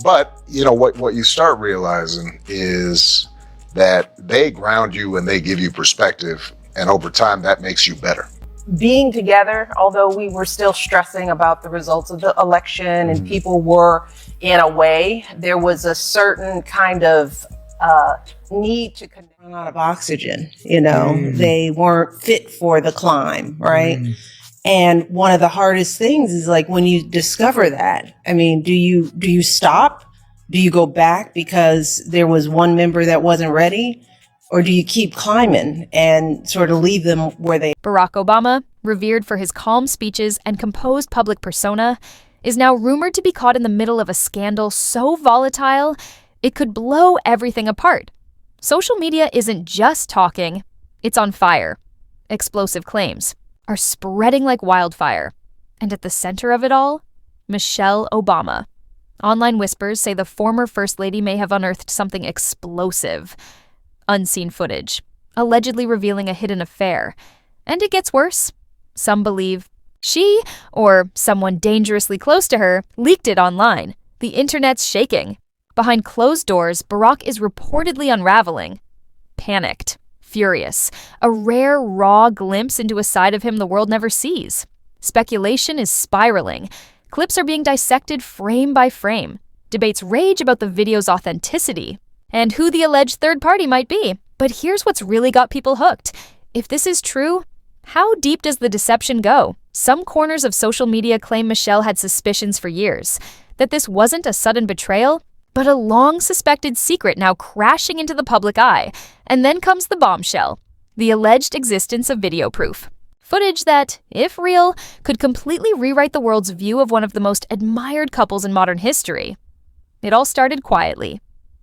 But what you start realizing is that they ground you and they give you perspective, and over time that makes you better. Being together, although we were still stressing about the results of the election and people were in a way, there was a certain kind of need to connect. A lot of oxygen, they weren't fit for the climb, right? And one of the hardest things is like when you discover that, I mean, do you stop? Do you go back because there was one member that wasn't ready? Or do you keep climbing and sort of leave them where they... Barack Obama, revered for his calm speeches and composed public persona, is now rumored to be caught in the middle of a scandal so volatile it could blow everything apart. Social media isn't just talking, it's on fire. Explosive claims are spreading like wildfire. And at the center of it all, Michelle Obama. Online whispers say the former First Lady may have unearthed something explosive. Unseen footage, allegedly revealing a hidden affair. And it gets worse. Some believe she, or someone dangerously close to her, leaked it online. The internet's shaking. Behind closed doors, Barack is reportedly unraveling. Panicked, furious, a rare, raw glimpse into a side of him the world never sees. Speculation is spiraling. Clips are being dissected frame by frame. Debates rage about the video's authenticity and who the alleged third party might be. But here's what's really got people hooked. If this is true, how deep does the deception go? Some corners of social media claim Michelle had suspicions for years, that this wasn't a sudden betrayal, but a long-suspected secret now crashing into the public eye. And then comes the bombshell, the alleged existence of video proof. Footage that, if real, could completely rewrite the world's view of one of the most admired couples in modern history. It all started quietly.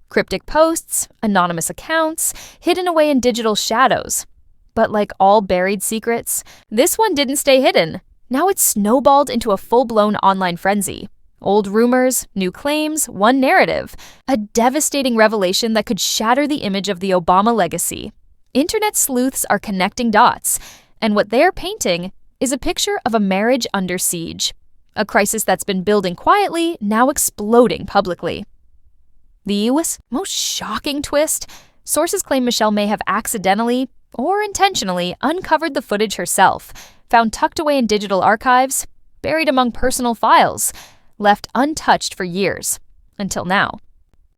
Cryptic posts, anonymous accounts, hidden away in digital shadows. But like all buried secrets, this one didn't stay hidden. Now it's snowballed into a full-blown online frenzy. Old rumors, new claims, one narrative. A devastating revelation that could shatter the image of the Obama legacy. Internet sleuths are connecting dots, and what they're painting is a picture of a marriage under siege. A crisis that's been building quietly, now exploding publicly. The most shocking twist, sources claim Michelle may have accidentally or intentionally uncovered the footage herself, found tucked away in digital archives, buried among personal files, left untouched for years, until now.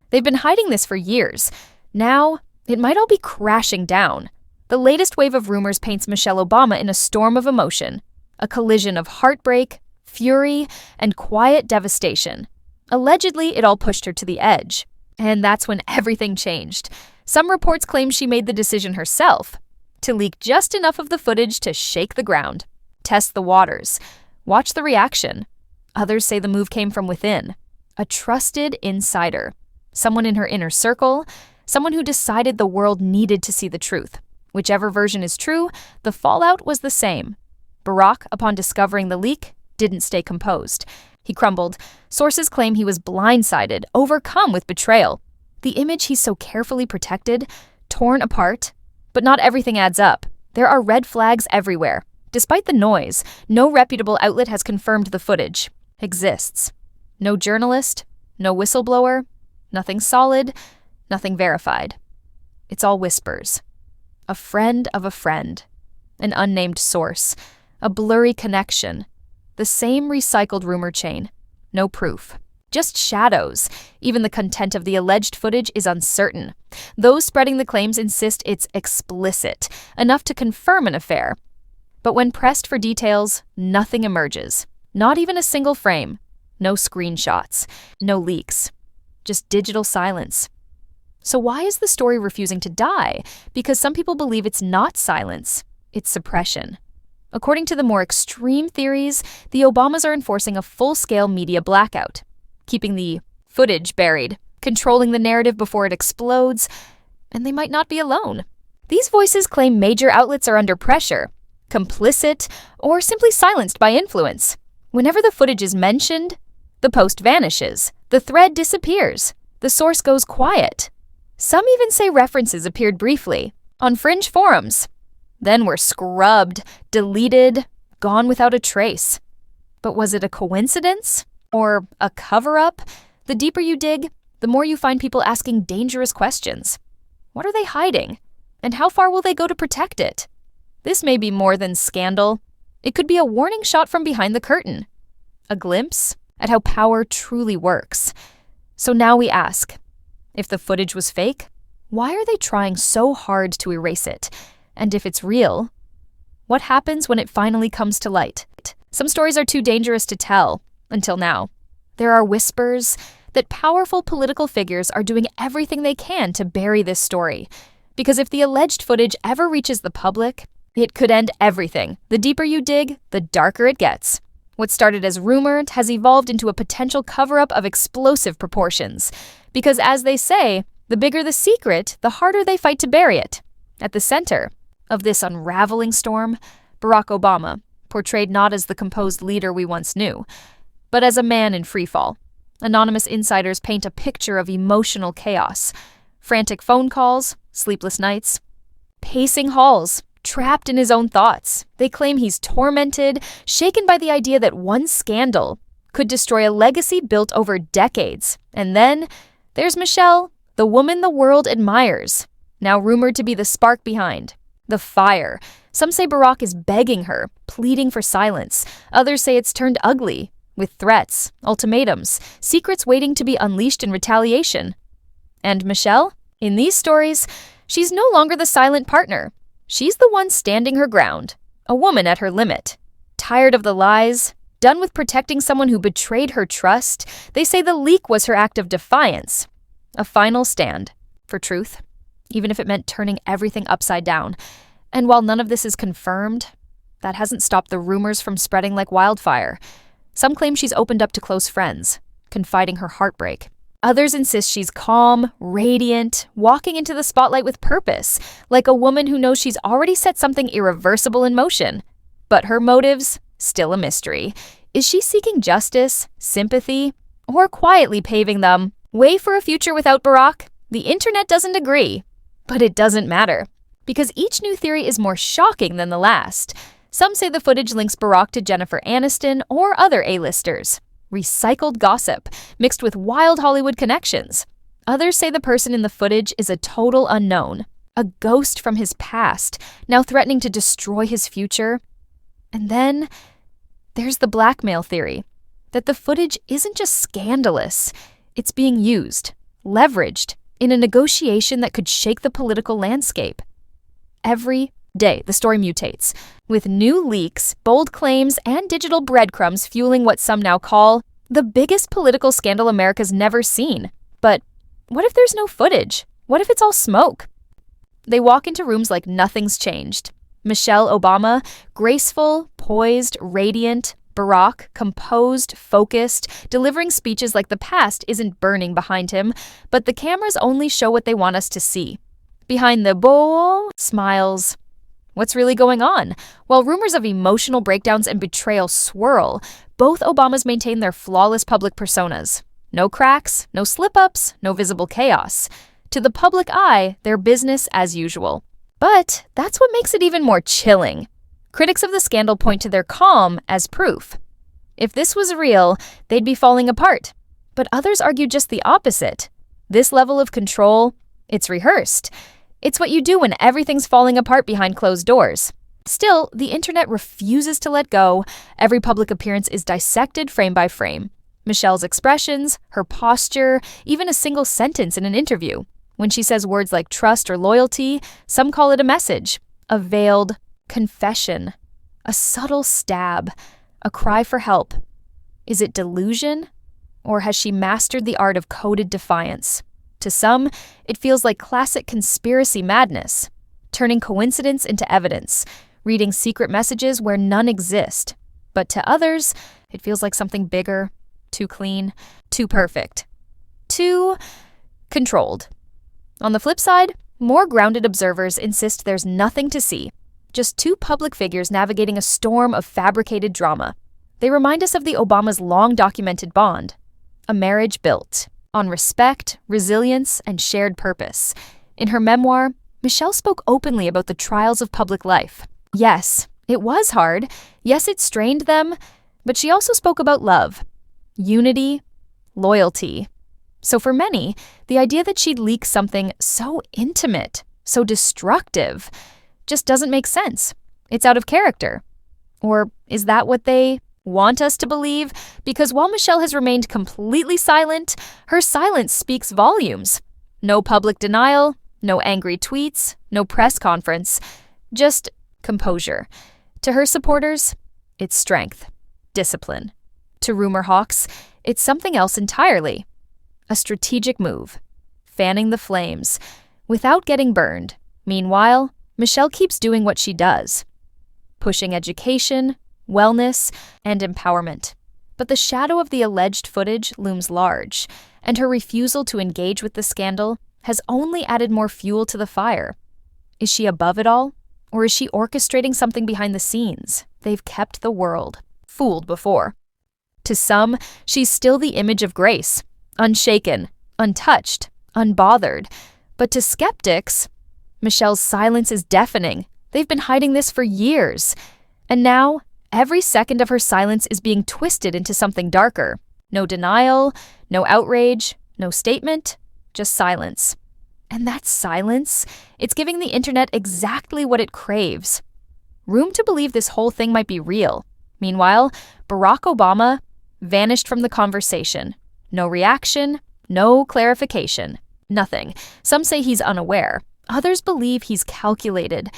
They've been hiding this for years. Now, it might all be crashing down. The latest wave of rumors paints Michelle Obama in a storm of emotion, a collision of heartbreak, fury, and quiet devastation. Allegedly, it all pushed her to the edge. And that's when everything changed. Some reports claim she made the decision herself, to leak just enough of the footage to shake the ground, test the waters, watch the reaction. Others say the move came from within, a trusted insider, someone in her inner circle, someone who decided the world needed to see the truth. Whichever version is true, the fallout was the same. Barack, upon discovering the leak, didn't stay composed. He crumbled. Sources claim he was blindsided, overcome with betrayal. The image he's so carefully protected, torn apart. But not everything adds up. There are red flags everywhere. Despite the noise, no reputable outlet has confirmed the footage exists. No journalist, no whistleblower, nothing solid, nothing verified. It's all whispers. A friend of a friend. An unnamed source. A blurry connection. The same recycled rumor chain. No proof. Just shadows. Even the content of the alleged footage is uncertain. Those spreading the claims insist it's explicit, enough to confirm an affair. But when pressed for details, nothing emerges. Not even a single frame. No screenshots. No leaks. Just digital silence. So why is the story refusing to die? Because some people believe it's not silence, it's suppression. According to the more extreme theories, the Obamas are enforcing a full-scale media blackout, keeping the footage buried, controlling the narrative before it explodes, and they might not be alone. These voices claim major outlets are under pressure, complicit, or simply silenced by influence. Whenever the footage is mentioned, the post vanishes, the thread disappears, the source goes quiet. Some even say references appeared briefly, on fringe forums, then were scrubbed, deleted, gone without a trace. But was it a coincidence? Or a cover-up? The deeper you dig, the more you find people asking dangerous questions. What are they hiding? And how far will they go to protect it? This may be more than scandal. It could be a warning shot from behind the curtain. A glimpse at how power truly works. So now we ask, if the footage was fake, why are they trying so hard to erase it? And if it's real, what happens when it finally comes to light? Some stories are too dangerous to tell, until now. There are whispers that powerful political figures are doing everything they can to bury this story. Because if the alleged footage ever reaches the public, it could end everything. The deeper you dig, the darker it gets. What started as rumored has evolved into a potential cover-up of explosive proportions. Because as they say, the bigger the secret, the harder they fight to bury it. At the center of this unraveling storm, Barack Obama, portrayed not as the composed leader we once knew, but as a man in freefall. Anonymous insiders paint a picture of emotional chaos. Frantic phone calls, sleepless nights, pacing halls, trapped in his own thoughts. They claim he's tormented, shaken by the idea that one scandal could destroy a legacy built over decades. And then there's Michelle, the woman the world admires, now rumored to be the spark behind the fire. Some say Barack is begging her, pleading for silence. Others say it's turned ugly, with threats, ultimatums, secrets waiting to be unleashed in retaliation. And Michelle? In these stories, she's no longer the silent partner. She's the one standing her ground, a woman at her limit. Tired of the lies, done with protecting someone who betrayed her trust, they say the leak was her act of defiance. A final stand for truth, even if it meant turning everything upside down. And while none of this is confirmed, that hasn't stopped the rumors from spreading like wildfire. Some claim she's opened up to close friends, confiding her heartbreak. Others insist she's calm, radiant, walking into the spotlight with purpose, like a woman who knows she's already set something irreversible in motion. But her motives, still a mystery. Is she seeking justice, sympathy, or quietly paving the way for a future without Barack? The internet doesn't agree, but it doesn't matter, because each new theory is more shocking than the last. Some say the footage links Barack to Jennifer Aniston or other A-listers. Recycled gossip, mixed with wild Hollywood connections. Others say the person in the footage is a total unknown, a ghost from his past, now threatening to destroy his future. And then there's the blackmail theory, that the footage isn't just scandalous, it's being used, leveraged, in a negotiation that could shake the political landscape. Every day, the story mutates, with new leaks, bold claims, and digital breadcrumbs fueling what some now call the biggest political scandal America's never seen. But what if there's no footage? What if it's all smoke? They walk into rooms like nothing's changed. Michelle Obama, graceful, poised, radiant. Barack, composed, focused, delivering speeches like the past isn't burning behind him, but the cameras only show what they want us to see. Behind the bowl, smiles. What's really going on? While rumors of emotional breakdowns and betrayal swirl, both Obamas maintain their flawless public personas. No cracks, no slip-ups, no visible chaos. To the public eye, they're business as usual. But that's what makes it even more chilling. Critics of the scandal point to their calm as proof. If this was real, they'd be falling apart. But others argue just the opposite. This level of control, it's rehearsed. It's what you do when everything's falling apart behind closed doors. Still, the internet refuses to let go. Every public appearance is dissected frame by frame. Michelle's expressions, her posture, even a single sentence in an interview. When she says words like trust or loyalty, some call it a message, a veiled confession, a subtle stab, a cry for help. Is it delusion? Or has she mastered the art of coded defiance? To some, it feels like classic conspiracy madness, turning coincidence into evidence, reading secret messages where none exist. But to others, it feels like something bigger, too clean, too perfect, too controlled. On the flip side, more grounded observers insist there's nothing to see. Just two public figures navigating a storm of fabricated drama. They remind us of the Obamas' long-documented bond, a marriage built on respect, resilience, and shared purpose. In her memoir, Michelle spoke openly about the trials of public life. Yes, it was hard. Yes, it strained them. But she also spoke about love, unity, loyalty, So for many, the idea that she'd leak something so intimate, so destructive, just doesn't make sense. It's out of character. Or is that what they want us to believe? Because while Michelle has remained completely silent, her silence speaks volumes. No public denial, no angry tweets, no press conference, just composure. To her supporters, it's strength, discipline. To rumor hawks, it's something else entirely. A strategic move, fanning the flames, without getting burned. Meanwhile, Michelle keeps doing what she does, pushing education, wellness, and empowerment. But the shadow of the alleged footage looms large, and her refusal to engage with the scandal has only added more fuel to the fire. Is she above it all, or is she orchestrating something behind the scenes? They've kept the world fooled before. To some, she's still the image of grace, unshaken, untouched, unbothered. But to skeptics, Michelle's silence is deafening. They've been hiding this for years. And now, every second of her silence is being twisted into something darker. No denial, no outrage, no statement, just silence. And that silence, it's giving the internet exactly what it craves. Room to believe this whole thing might be real. Meanwhile, Barack Obama vanished from the conversation. No reaction, no clarification, nothing. Some say he's unaware. Others believe he's calculated,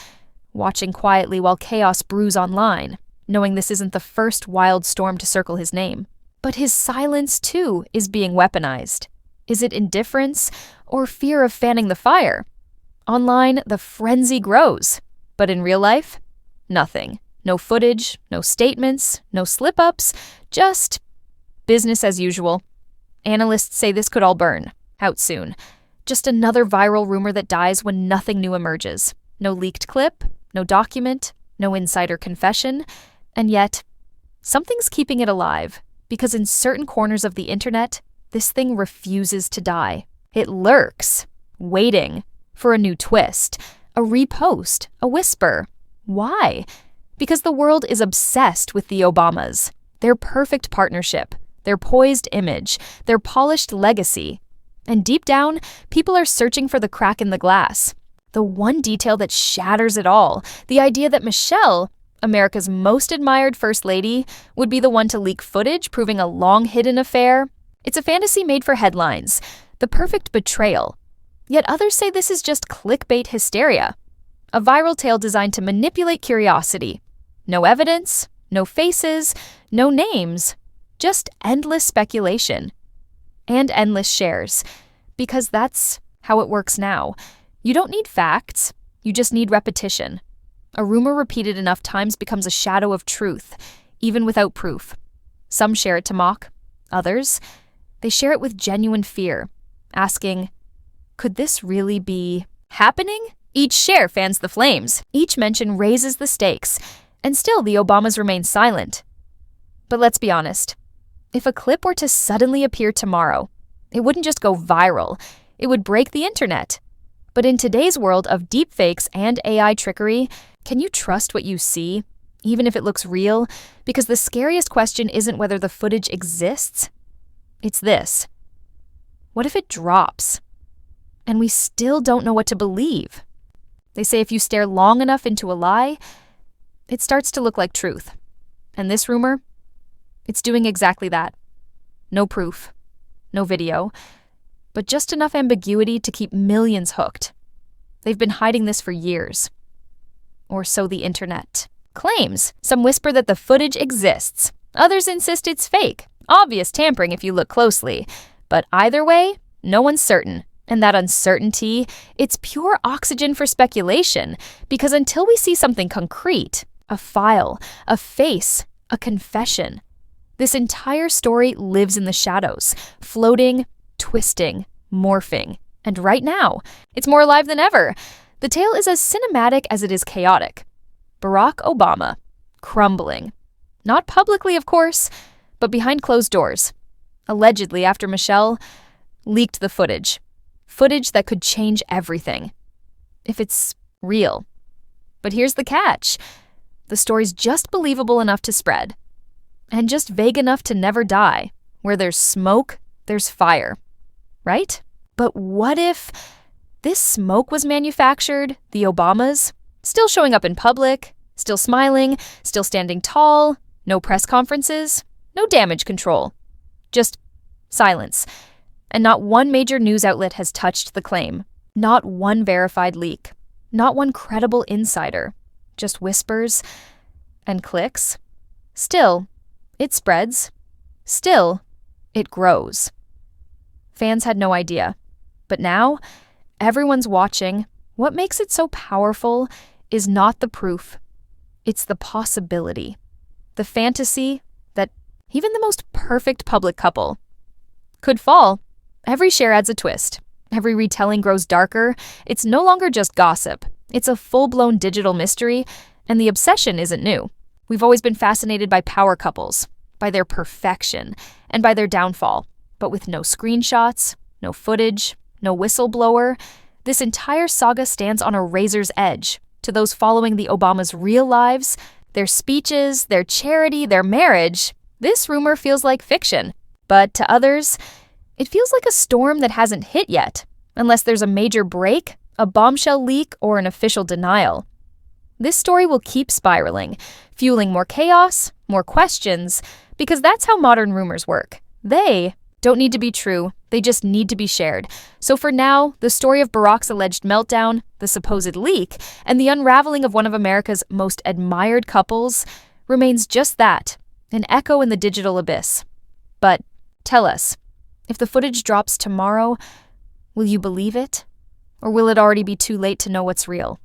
watching quietly while chaos brews online, knowing this isn't the first wild storm to circle his name. But his silence, too, is being weaponized. Is it indifference or fear of fanning the fire? Online, the frenzy grows. But in real life, nothing. No footage, no statements, no slip-ups, just business as usual. Analysts say this could all burn out soon. Just another viral rumor that dies when nothing new emerges. No leaked clip, no document, no insider confession, and yet something's keeping it alive, because in certain corners of the internet, this thing refuses to die. It lurks, waiting for a new twist, a repost, a whisper. Why? Because the world is obsessed with the Obamas, their perfect partnership, their poised image, their polished legacy. And deep down, people are searching for the crack in the glass. The one detail that shatters it all, the idea that Michelle, America's most admired First Lady, would be the one to leak footage proving a long-hidden affair. It's a fantasy made for headlines, the perfect betrayal. Yet others say this is just clickbait hysteria, a viral tale designed to manipulate curiosity. No evidence, no faces, no names, just endless speculation. And endless shares, because that's how it works now. You don't need facts, you just need repetition. A rumor repeated enough times becomes a shadow of truth, even without proof. Some share it to mock, others, they share it with genuine fear, asking, could this really be happening? Each share fans the flames, each mention raises the stakes, and still the Obamas remain silent. But let's be honest. If a clip were to suddenly appear tomorrow, it wouldn't just go viral, it would break the internet. But in today's world of deepfakes and AI trickery, can you trust what you see, even if it looks real? Because the scariest question isn't whether the footage exists. It's this. What if it drops? And we still don't know what to believe. They say if you stare long enough into a lie, it starts to look like truth. And this rumor? It's doing exactly that. No proof, no video, but just enough ambiguity to keep millions hooked. They've been hiding this for years. Or so the internet claims. Some whisper that the footage exists. Others insist it's fake. Obvious tampering if you look closely. But either way, no one's certain. And that uncertainty, it's pure oxygen for speculation. Because until we see something concrete, a file, a face, a confession, this entire story lives in the shadows, floating, twisting, morphing. And right now, it's more alive than ever. The tale is as cinematic as it is chaotic. Barack Obama, crumbling. Not publicly, of course, but behind closed doors. Allegedly after Michelle leaked the footage. Footage that could change everything. If it's real. But here's the catch. The story's just believable enough to spread. And just vague enough to never die. Where there's smoke, there's fire. right? But what if this smoke was manufactured, the Obamas, still showing up in public, still smiling, still standing tall, no press conferences, no damage control, just silence. And not one major news outlet has touched the claim, not one verified leak, not one credible insider, just whispers and clicks. Still, it spreads. Still, it grows. Fans had no idea. But now, everyone's watching. What makes it so powerful is not the proof. It's the possibility. The fantasy that even the most perfect public couple could fall. Every share adds a twist. Every retelling grows darker. It's no longer just gossip. It's a full-blown digital mystery, and the obsession isn't new. We've always been fascinated by power couples, by their perfection, and by their downfall. But with no screenshots, no footage, no whistleblower, this entire saga stands on a razor's edge. To those following the Obamas' real lives, their speeches, their charity, their marriage, this rumor feels like fiction. But to others, it feels like a storm that hasn't hit yet, unless there's a major break, a bombshell leak, or an official denial. This story will keep spiraling, fueling more chaos, more questions, because that's how modern rumors work. They don't need to be true, they just need to be shared. So for now, the story of Barack's alleged meltdown, the supposed leak, and the unraveling of one of America's most admired couples remains just that, an echo in the digital abyss. But tell us, if the footage drops tomorrow, will you believe it? Or will it already be too late to know what's real?